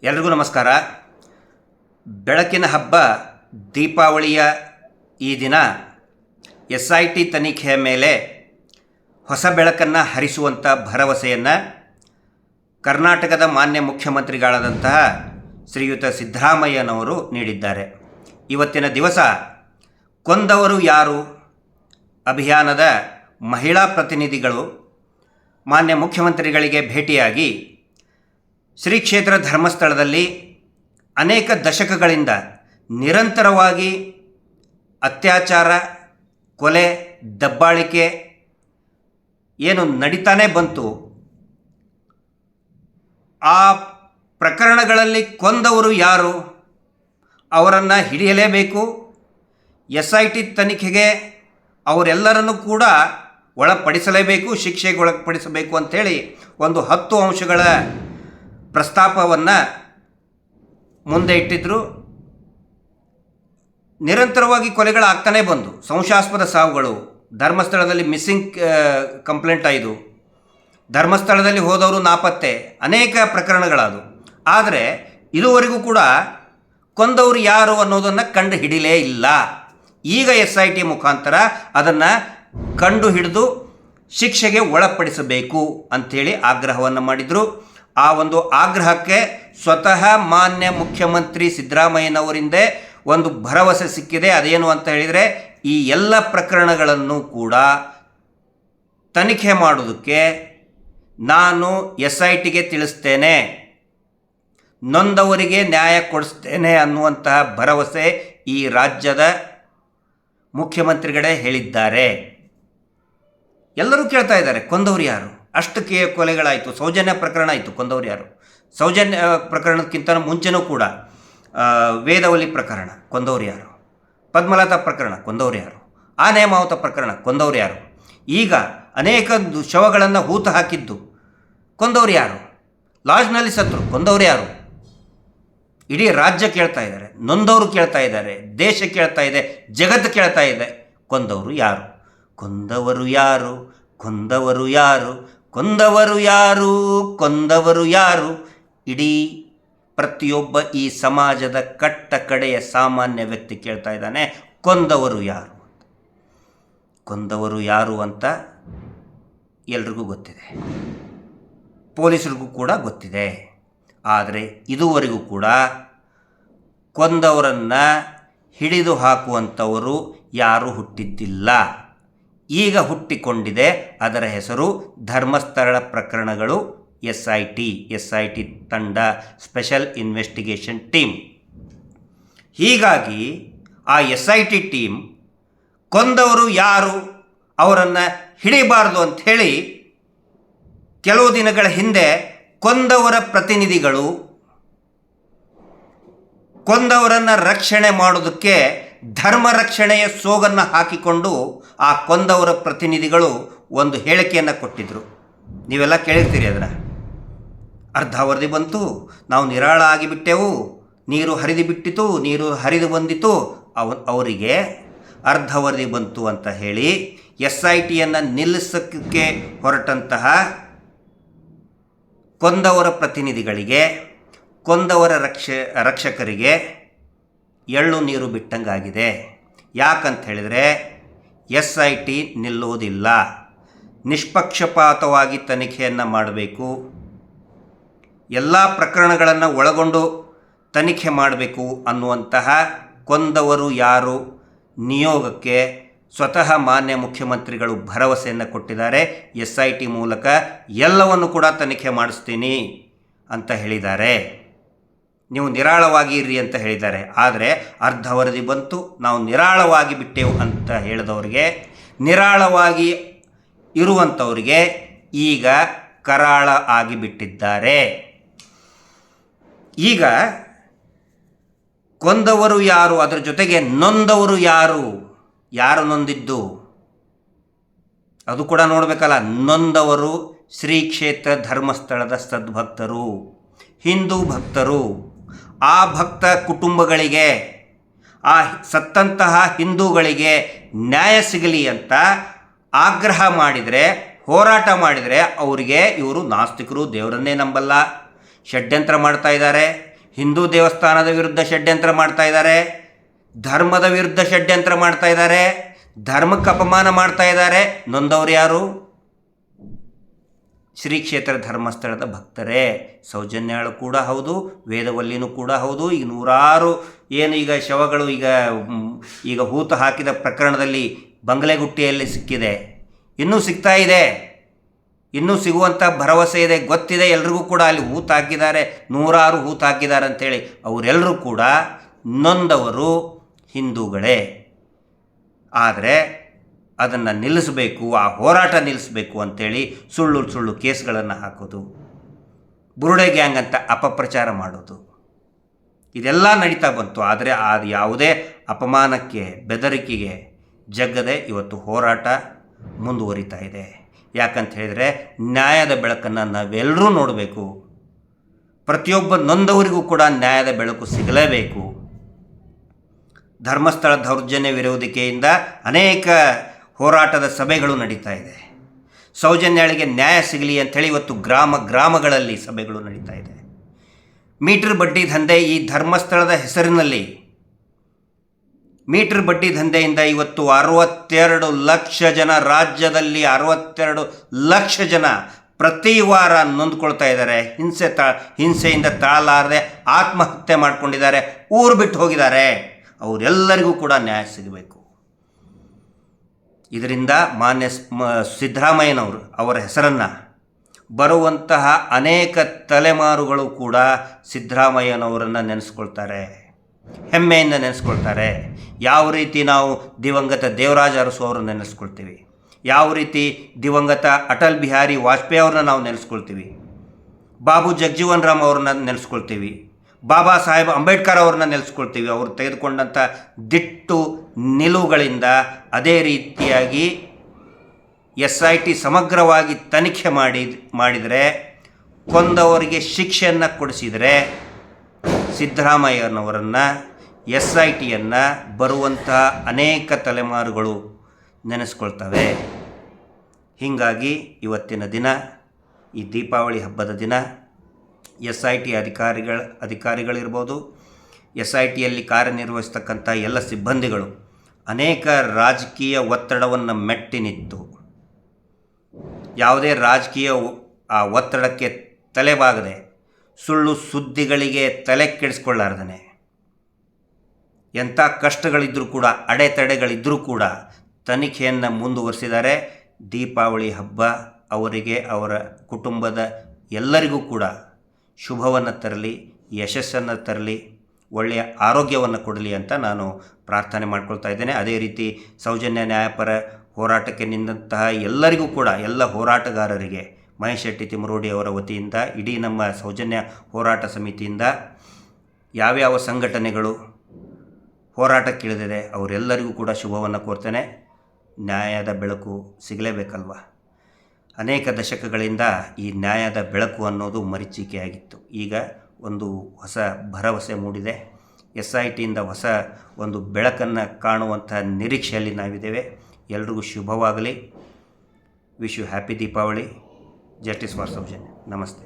ಎಲ್ರಿಗೂ ನಮಸ್ಕಾರ. ಬೆಳಕಿನ ಹಬ್ಬ ದೀಪಾವಳಿಯ ಈ ದಿನ SIT ತನಿಖೆಯ ಮೇಲೆ ಹೊಸ ಬೆಳಕನ್ನು ಹರಿಸುವಂಥ ಭರವಸೆಯನ್ನು ಕರ್ನಾಟಕದ ಮಾನ್ಯ ಮುಖ್ಯಮಂತ್ರಿಗಳಾದಂತಹ ಶ್ರೀಯುತ ಸಿದ್ದರಾಮಯ್ಯನವರು ನೀಡಿದ್ದಾರೆ. ಇವತ್ತಿನ ದಿವಸ ಕೊಂದವರು ಯಾರು ಅಭಿಯಾನದ ಮಹಿಳಾ ಪ್ರತಿನಿಧಿಗಳು ಮಾನ್ಯ ಮುಖ್ಯಮಂತ್ರಿಗಳಿಗೆ ಭೇಟಿಯಾಗಿ ಶ್ರೀ ಕ್ಷೇತ್ರ ಧರ್ಮಸ್ಥಳದಲ್ಲಿ ಅನೇಕ ದಶಕಗಳಿಂದ ನಿರಂತರವಾಗಿ ಅತ್ಯಾಚಾರ, ಕೊಲೆ, ದಬ್ಬಾಳಿಕೆ ಏನು ನಡೀತಾನೆ ಬಂತು, ಆ ಪ್ರಕರಣಗಳಲ್ಲಿ ಕೊಂದವರು ಯಾರು ಅವರನ್ನು ಹಿಡಿಯಲೇಬೇಕು. SIT ತನಿಖೆಗೆ ಅವರೆಲ್ಲರನ್ನೂ ಕೂಡ ಒಳಪಡಿಸಲೇಬೇಕು, ಶಿಕ್ಷೆಗೆ ಒಳಪಡಿಸಬೇಕು ಅಂಥೇಳಿ ಒಂದು 10 ಅಂಶಗಳ ಪ್ರಸ್ತಾಪವನ್ನು ಮುಂದೆ ಇಟ್ಟಿದ್ದರು. ನಿರಂತರವಾಗಿ ಕೊಲೆಗಳಾಗ್ತಾನೆ ಬಂದು, ಸಂಶಯಾಸ್ಪದ ಸಾವುಗಳು, ಧರ್ಮಸ್ಥಳದಲ್ಲಿ ಮಿಸ್ಸಿಂಗ್ ಕಂಪ್ಲೇಂಟ್ ಆಯಿತು, ಧರ್ಮಸ್ಥಳದಲ್ಲಿ ಹೋದವರು ನಾಪತ್ತೆ, ಅನೇಕ ಪ್ರಕರಣಗಳದು. ಆದರೆ ಇದುವರೆಗೂ ಕೂಡ ಕೊಂದವರು ಯಾರು ಅನ್ನೋದನ್ನು ಕಂಡು ಹಿಡಿಲೇ ಇಲ್ಲ. ಈಗ SIT ಮುಖಾಂತರ ಅದನ್ನು ಕಂಡು ಹಿಡಿದು ಶಿಕ್ಷೆಗೆ ಒಳಪಡಿಸಬೇಕು ಅಂಥೇಳಿ ಆಗ್ರಹವನ್ನು ಮಾಡಿದರು. ಆ ಒಂದು ಆಗ್ರಹಕ್ಕೆ ಸ್ವತಃ ಮಾನ್ಯ ಮುಖ್ಯಮಂತ್ರಿ ಸಿದ್ದರಾಮಯ್ಯನವರಿಂದೇ ಒಂದು ಭರವಸೆ ಸಿಕ್ಕಿದೆ. ಅದೇನು ಅಂತ ಹೇಳಿದರೆ, ಈ ಎಲ್ಲ ಪ್ರಕರಣಗಳನ್ನು ಕೂಡ ತನಿಖೆ ಮಾಡೋದಕ್ಕೆ ನಾನು SITಗೆ ತಿಳಿಸ್ತೇನೆ, ನೊಂದವರಿಗೆ ನ್ಯಾಯ ಕೊಡಿಸ್ತೇನೆ ಅನ್ನುವಂತಹ ಭರವಸೆ ಈ ರಾಜ್ಯದ ಮುಖ್ಯಮಂತ್ರಿಗಳೇ ಹೇಳಿದ್ದಾರೆ. ಎಲ್ಲರೂ ಕೇಳ್ತಾ ಇದ್ದಾರೆ, ಕೊಂದವರು ಯಾರು? ಅಷ್ಟು ಕೊಲೆಗಳಾಯಿತು, ಸೌಜನ್ಯ ಪ್ರಕರಣ ಆಯಿತು, ಕೊಂದವರು ಯಾರು? ಸೌಜನ್ಯ ಪ್ರಕರಣಕ್ಕಿಂತ ಮುಂಚೆನೂ ಕೂಡ ವೇದವಲ್ಲಿ ಪ್ರಕರಣ, ಕೊಂದವರು ಯಾರು? ಪದ್ಮಲತಾ ಪ್ರಕರಣ, ಕೊಂದವರು ಯಾರು? ಆನೇಮಾವತ ಪ್ರಕರಣ, ಕೊಂದವರು ಯಾರು? ಈಗ ಅನೇಕ ಶವಗಳನ್ನು ಹೂತು ಹಾಕಿದ್ದು, ಕೊಂದವರು ಯಾರು? ಲಾಡ್ಜ್ನಲ್ಲಿ ಸತ್ರು, ಕೊಂದವರು ಯಾರು? ಇಡೀ ರಾಜ್ಯ ಕೇಳ್ತಾ ಇದ್ದಾರೆ, ನೊಂದವರು ಕೇಳ್ತಾ ಇದ್ದಾರೆ, ದೇಶ ಕೇಳ್ತಾ ಇದೆ, ಜಗತ್ತು ಕೇಳ್ತಾ ಇದೆ, ಕೊಂದವರು ಯಾರು? ಕೊಂದವರು ಯಾರು? ಕೊಂದವರು ಯಾರು? ಕೊಂದವರು ಯಾರು? ಕೊಂದವರು ಯಾರು? ಇಡೀ ಪ್ರತಿಯೊಬ್ಬ ಈ ಸಮಾಜದ ಕಟ್ಟ ಕಡೆಯ ಸಾಮಾನ್ಯ ವ್ಯಕ್ತಿ ಕೇಳ್ತಾ ಇದ್ದಾನೆ, ಕೊಂದವರು ಯಾರು? ಕೊಂದವರು ಯಾರು ಅಂತ ಎಲ್ರಿಗೂ ಗೊತ್ತಿದೆ, ಪೊಲೀಸರಿಗೂ ಕೂಡ ಗೊತ್ತಿದೆ. ಆದರೆ ಇದುವರೆಗೂ ಕೂಡ ಕೊಂದವರನ್ನು ಹಿಡಿದು ಹಾಕುವಂಥವರು ಯಾರೂ ಹುಟ್ಟಿದ್ದಿಲ್ಲ. ಈಗ ಹುಟ್ಟಿಕೊಂಡಿದೆ. ಅದರ ಹೆಸರು ಧರ್ಮಸ್ಥಳ ಪ್ರಕರಣಗಳು SIT ತಂಡ, ಸ್ಪೆಷಲ್ ಇನ್ವೆಸ್ಟಿಗೇಷನ್ ಟೀಮ್. ಹೀಗಾಗಿ ಆ SIT ಟೀಮ್ ಕೊಂದವರು ಯಾರು ಅವರನ್ನು ಹಿಡಿಬಾರ್ದು ಅಂಥೇಳಿ ಕೆಲವು ದಿನಗಳ ಹಿಂದೆ ಕೊಂದವರ ಪ್ರತಿನಿಧಿಗಳು ಕೊಂದವರನ್ನು ರಕ್ಷಣೆ ಮಾಡೋದಕ್ಕೆ ಧರ್ಮ ರಕ್ಷಣೆಯ ಸೋಗನ್ನು ಹಾಕಿಕೊಂಡು ಆ ಕೊಂದವರ ಪ್ರತಿನಿಧಿಗಳು ಒಂದು ಹೇಳಿಕೆಯನ್ನು ಕೊಟ್ಟಿದ್ದರು. ನೀವೆಲ್ಲ ಕೇಳಿರ್ತೀರಿ. ಅದರ ಅರ್ಧ ವರದಿ ಬಂತು, ನಾವು ನಿರಾಳ ಆಗಿಬಿಟ್ಟೆವು, ನೀರು ಹರಿದು ಬಿಟ್ಟಿತು, ನೀರು ಹರಿದು ಬಂದಿತು, ಅವರಿಗೆ ಅರ್ಧ ವರದಿ ಬಂತು ಅಂತ ಹೇಳಿ SITಯನ್ನು ನಿಲ್ಲಿಸೋಕ್ಕೆ ಹೊರಟಂತಹ ಕೊಂದವರ ಪ್ರತಿನಿಧಿಗಳಿಗೆ, ಕೊಂದವರ ರಕ್ಷಕರಿಗೆ ಎಳ್ಳು ನೀರು ಬಿಟ್ಟಂಗಾಗಿದೆ. ಯಾಕಂತ ಹೇಳಿದರೆ SIT ನಿಲ್ಲುವುದಿಲ್ಲ, ನಿಷ್ಪಕ್ಷಪಾತವಾಗಿ ತನಿಖೆಯನ್ನು ಮಾಡಬೇಕು, ಎಲ್ಲ ಪ್ರಕರಣಗಳನ್ನು ಒಳಗೊಂಡು ತನಿಖೆ ಮಾಡಬೇಕು ಅನ್ನುವಂತಹ ಕೊಂದವರು ಯಾರು ನಿಯೋಗಕ್ಕೆ ಸ್ವತಃ ಮಾನ್ಯ ಮುಖ್ಯಮಂತ್ರಿಗಳು ಭರವಸೆಯನ್ನು ಕೊಟ್ಟಿದ್ದಾರೆ. SIT ಮೂಲಕ ಎಲ್ಲವನ್ನು ಕೂಡ ತನಿಖೆ ಮಾಡಿಸ್ತೀನಿ ಅಂತ ಹೇಳಿದ್ದಾರೆ. ನೀವು ನಿರಾಳವಾಗಿ ಇರ್ರಿ ಅಂತ ಹೇಳಿದ್ದಾರೆ. ಆದರೆ ಅರ್ಧ ವರದಿ ಬಂತು, ನಾವು ನಿರಾಳವಾಗಿ ಬಿಟ್ಟೆವು ಅಂತ ಹೇಳಿದವರಿಗೆ, ನಿರಾಳವಾಗಿ ಇರುವಂಥವರಿಗೆ ಈಗ ಕರಾಳ ಆಗಿಬಿಟ್ಟಿದ್ದಾರೆ. ಈಗ ಕೊಂದವರು ಯಾರು, ಅದರ ಜೊತೆಗೆ ನೊಂದವರು ಯಾರು? ಯಾರು ನೊಂದಿದ್ದು ಅದು ಕೂಡ ನೋಡಬೇಕಲ್ಲ. ನೊಂದವರು ಶ್ರೀ ಕ್ಷೇತ್ರ ಧರ್ಮಸ್ಥಳದ ಸದ್ಭಕ್ತರು, ಹಿಂದೂ ಭಕ್ತರು. ಆ ಭಕ್ತ ಕುಟುಂಬಗಳಿಗೆ, ಆ ಸತ್ತಂತಹ ಹಿಂದೂಗಳಿಗೆ ನ್ಯಾಯ ಸಿಗಲಿ ಅಂತ ಆಗ್ರಹ ಮಾಡಿದರೆ, ಹೋರಾಟ ಮಾಡಿದರೆ ಅವರಿಗೆ ಇವರು ನಾಸ್ತಿಕರು, ದೇವರನ್ನೇ ನಂಬಲ್ಲ, ಷಡ್ಯಂತ್ರ ಮಾಡ್ತಾ ಇದ್ದಾರೆ, ಹಿಂದೂ ದೇವಸ್ಥಾನದ ವಿರುದ್ಧ ಷಡ್ಯಂತ್ರ ಮಾಡ್ತಾ ಇದ್ದಾರೆ, ಧರ್ಮದ ವಿರುದ್ಧ ಷಡ್ಯಂತ್ರ ಮಾಡ್ತಾ ಇದ್ದಾರೆ, ಧರ್ಮಕ್ಕೆ ಅಪಮಾನ ಮಾಡ್ತಾ ಇದ್ದಾರೆ. ನೊಂದವರು ಯಾರು? ಶ್ರೀ ಕ್ಷೇತ್ರ ಧರ್ಮಸ್ಥಳದ ಭಕ್ತರೇ. ಸೌಜನ್ಯಾಳು ಕೂಡ ಹೌದು, ವೇದವಲ್ಲಿನೂ ಕೂಡ ಹೌದು. ಈಗ ನೂರಾರು ಈಗ ಶವಗಳು ಈಗ ಹೂತು ಹಾಕಿದ ಪ್ರಕರಣದಲ್ಲಿ ಬಂಗಲೆಗುಟ್ಟಿಯಲ್ಲಿ ಸಿಕ್ಕಿದೆ, ಇನ್ನೂ ಸಿಗ್ತಾ ಇದೆ, ಇನ್ನೂ ಸಿಗುವಂಥ ಭರವಸೆ ಇದೆ. ಗೊತ್ತಿದೆ ಎಲ್ರಿಗೂ ಕೂಡ ಅಲ್ಲಿ ಹೂತು ಹಾಕಿದ್ದಾರೆ, ನೂರಾರು ಹೂತು ಹಾಕಿದ್ದಾರೆ ಅಂಥೇಳಿ. ಅವರೆಲ್ಲರೂ ಕೂಡ ನೊಂದವರು ಹಿಂದೂಗಳೇ. ಆದರೆ ಅದನ್ನು ನಿಲ್ಲಿಸಬೇಕು, ಆ ಹೋರಾಟ ನಿಲ್ಲಿಸಬೇಕು ಅಂಥೇಳಿ ಸುಳ್ಳು ಸುಳ್ಳು ಕೇಸ್ಗಳನ್ನು ಹಾಕೋದು, ಬುರುಡೆ ಗ್ಯಾಂಗ್ ಅಂತ ಅಪಪ್ರಚಾರ ಮಾಡೋದು, ಇದೆಲ್ಲ ನಡೀತಾ ಬಂತು. ಆದರೆ ಅದು ಯಾವುದೇ ಅಪಮಾನಕ್ಕೆ ಬೆದರಿಕೆಗೆ ಜಗ್ಗದೆ ಇವತ್ತು ಹೋರಾಟ ಮುಂದುವರಿತಾ ಇದೆ. ಯಾಕಂತ ಹೇಳಿದರೆ ನ್ಯಾಯದ ಬೆಳಕನ್ನು ನಾವೆಲ್ಲರೂ ನೋಡಬೇಕು. ಪ್ರತಿಯೊಬ್ಬ ನೊಂದವರಿಗೂ ಕೂಡ ನ್ಯಾಯದ ಬೆಳಕು ಸಿಗಲೇಬೇಕು. ಧರ್ಮಸ್ಥಳ ದೌರ್ಜನ್ಯ ವಿರೋಧಿಕೆಯಿಂದ ಅನೇಕ ಹೋರಾಟದ ಸಭೆಗಳು ನಡೀತಾ ಇದೆ. ಸೌಜನ್ಯಾಳಿಗೆ ನ್ಯಾಯ ಸಿಗಲಿ ಅಂಥೇಳಿ ಇವತ್ತು ಗ್ರಾಮಗಳಲ್ಲಿ ಸಭೆಗಳು ನಡೀತಾ ಇದೆ. ಮೀಟರ್ ಬಡ್ಡಿ ದಂಧೆ, ಈ ಧರ್ಮಸ್ಥಳದ ಹೆಸರಿನಲ್ಲಿ ಮೀಟರ್ ಬಡ್ಡಿ ದಂಧೆಯಿಂದ ಇವತ್ತು 62 ಲಕ್ಷ ಜನ, ರಾಜ್ಯದಲ್ಲಿ 62 ಲಕ್ಷ ಜನ ಪ್ರತಿ ವಾರ ನೊಂದ್ಕೊಳ್ತಾ ಇದ್ದಾರೆ. ಹಿಂಸೆಯಿಂದ ತಾಳಲಾರದೆ ಆತ್ಮಹತ್ಯೆ ಮಾಡಿಕೊಂಡಿದ್ದಾರೆ, ಊರು ಬಿಟ್ಟು ಹೋಗಿದ್ದಾರೆ. ಅವರೆಲ್ಲರಿಗೂ ಕೂಡ ನ್ಯಾಯ ಸಿಗಬೇಕು. ಇದರಿಂದ ಮಾನ್ಯ ಸಿದ್ದರಾಮಯ್ಯನವರು ಅವರ ಹೆಸರನ್ನು ಬರುವಂತಹ ಅನೇಕ ತಲೆಮಾರುಗಳು ಕೂಡ ಸಿದ್ದರಾಮಯ್ಯನವರನ್ನು ನೆನೆಸ್ಕೊಳ್ತಾರೆ, ಹೆಮ್ಮೆಯಿಂದ ನೆನೆಸ್ಕೊಳ್ತಾರೆ. ಯಾವ ರೀತಿ ನಾವು ದಿವಂಗತ ದೇವರಾಜ ಅರಸು ಅವರನ್ನು ನೆನೆಸ್ಕೊಳ್ತೀವಿ, ಯಾವ ರೀತಿ ದಿವಂಗತ ಅಟಲ್ ಬಿಹಾರಿ ವಾಜಪೇಯಿ ಅವ್ರನ್ನ ನಾವು ನೆನೆಸ್ಕೊಳ್ತೀವಿ, ಬಾಬು ಜಗಜೀವನ್ ರಾಮ್ ಅವ್ರನ್ನ ನೆನೆಸ್ಕೊಳ್ತೀವಿ, ಬಾಬಾ ಸಾಹೇಬ್ ಅಂಬೇಡ್ಕರ್ ಅವ್ರನ್ನ ನೆನೆಸ್ಕೊಳ್ತೀವಿ. ಅವರು ತೆಗೆದುಕೊಂಡಂಥ ದಿಟ್ಟು ನಿಲುವುಗಳಿಂದ ಅದೇ ರೀತಿಯಾಗಿ SIT ಸಮಗ್ರವಾಗಿ ತನಿಖೆ ಮಾಡಿದರೆ, ಕೊಂದವರಿಗೆ ಶಿಕ್ಷೆಯನ್ನು ಕೊಡಿಸಿದರೆ ಸಿದ್ದರಾಮಯ್ಯನವರನ್ನು, SITಯನ್ನು ಬರುವಂತಹ ಅನೇಕ ತಲೆಮಾರುಗಳು ನೆನೆಸ್ಕೊಳ್ತವೆ. ಹೀಗಾಗಿ ಇವತ್ತಿನ ದಿನ, ಈ ದೀಪಾವಳಿ ಹಬ್ಬದ ದಿನ, SIT ಅಧಿಕಾರಿಗಳಿರ್ಬೋದು, SITಯಲ್ಲಿ ಕಾರ್ಯನಿರ್ವಹಿಸ್ತಕ್ಕಂಥ ಎಲ್ಲ ಸಿಬ್ಬಂದಿಗಳು ಅನೇಕ ರಾಜಕೀಯ ಒತ್ತಡವನ್ನು ಮೆಟ್ಟಿ ನಿಂತು, ಯಾವುದೇ ರಾಜಕೀಯ ಆ ಒತ್ತಡಕ್ಕೆ ತಲೆಬಾಗದೆ, ಸುಳ್ಳು ಸುದ್ದಿಗಳಿಗೆ ತಲೆ ಕೆಡಿಸ್ಕೊಳ್ಳಾರ್ದೇ, ಎಂಥ ಕಷ್ಟಗಳಿದ್ದರೂ ಕೂಡ, ಅಡೆತಡೆಗಳಿದ್ದರೂ ಕೂಡ ತನಿಖೆಯನ್ನು ಮುಂದುವರಿಸಿದ್ದಾರೆ. ದೀಪಾವಳಿ ಹಬ್ಬ ಅವರಿಗೆ, ಅವರ ಕುಟುಂಬದ ಎಲ್ಲರಿಗೂ ಕೂಡ ಶುಭವನ್ನು ತರಲಿ, ಯಶಸ್ಸನ್ನು ತರಲಿ, ಒಳ್ಳೆಯ ಆರೋಗ್ಯವನ್ನು ಕೊಡಲಿ ಅಂತ ನಾನು ಪ್ರಾರ್ಥನೆ ಮಾಡ್ಕೊಳ್ತಾ ಇದ್ದೇನೆ. ಅದೇ ರೀತಿ ಸೌಜನ್ಯ ನ್ಯಾಯಪರ ಹೋರಾಟಕ್ಕೆ ನಿಂತಹ ಎಲ್ಲರಿಗೂ ಕೂಡ, ಎಲ್ಲ ಹೋರಾಟಗಾರರಿಗೆ ಮಹೇಶ್ ಶೆಟ್ಟಿ ತಿಮರೋಡಿ ಅವರ ವತಿಯಿಂದ, ಇಡೀ ನಮ್ಮ ಸೌಜನ್ಯ ಹೋರಾಟ ಸಮಿತಿಯಿಂದ ಯಾವ್ಯಾವ ಸಂಘಟನೆಗಳು ಹೋರಾಟಕ್ಕಿಳಿದಿದೆ ಅವರೆಲ್ಲರಿಗೂ ಕೂಡ ಶುಭವನ್ನು ಕೋರ್ತೇನೆ. ನ್ಯಾಯದ ಬೆಳಕು ಸಿಗಲೇಬೇಕಲ್ವ. ಅನೇಕ ದಶಕಗಳಿಂದ ಈ ನ್ಯಾಯದ ಬೆಳಕು ಅನ್ನೋದು ಮರೀಚಿಕೆಯಾಗಿತ್ತು. ಈಗ ಒಂದು ಹೊಸ ಭರವಸೆ ಮೂಡಿದೆ. SITಯಿಂದ ಹೊಸ ಒಂದು ಬೆಳಕನ್ನು ಕಾಣುವಂಥ ನಿರೀಕ್ಷೆಯಲ್ಲಿ ನಾವಿದ್ದೇವೆ. ಎಲ್ರಿಗೂ ಶುಭವಾಗಲಿ. Wish you happy Deepavali. Justice for Soujanya. ನಮಸ್ತೆ.